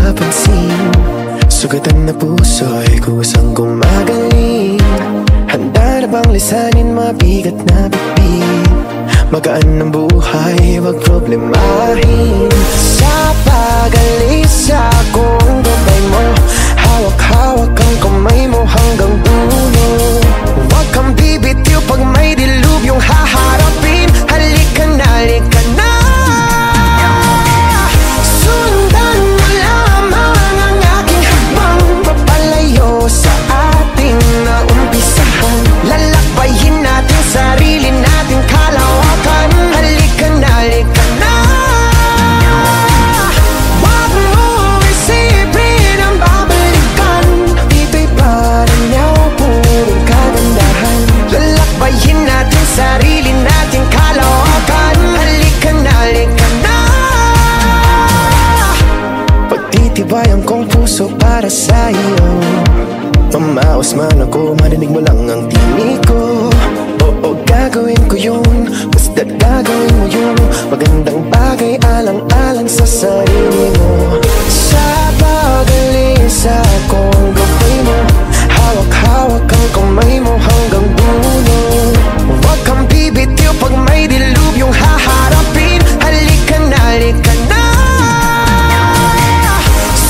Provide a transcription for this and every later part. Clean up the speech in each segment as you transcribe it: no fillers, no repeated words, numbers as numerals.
mapapansin. Sugatan na puso'y kusang gumagaling. Handa na bang lisanin mabigat na bitbit? Magaan ng buhay, wag problemahin. Sa pag-alis akong gabay mo, hawak-hawak ang kamay mo hanggang dulo. Wag kang bibitiw pag may dilubyong haharapin. Halika na, halika na. Sundan mo lamang ang aking habang papalayo sa ating naumpisahan. Lalakbayin natin sarili natin kalawakan. Halika na, halika na. Wag mo isipin ang babalikan. Dito'y Paranaw, purong kagandahan. Lalakbayin natin sarili natin kalawakan. Halika na, halika na. Pagtitibayan kong puso para sa iyo. Mamaos man ako, marinig mo lang ang tinig ko. Oo, gagawin ko yun, basta't gagawin mo yun. Magandang bagay alang-alang sa sarili mo. Sa pag-alis akong gabay mo, hawak-hawak ang kamay mo hanggang dulo. Huwag kang bibitiw pag may dilubyong haharapin. Halika na, halika na.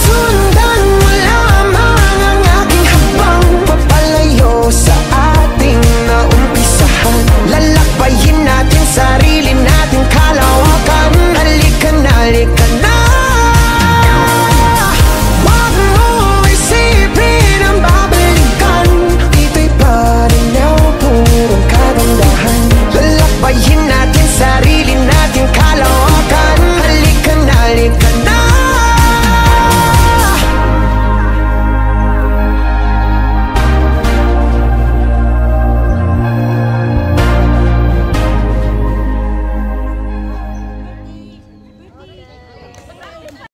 Sundan mo lamang ang aking habang papalayo sa ating naumpisahan. Lalakbayin natin sarili natin kalawakan. Halika na, halika na. Wag mo isipin ang babalikan. Dito'y Paranaw, purong kagandahan. Lalakbayin natin sarili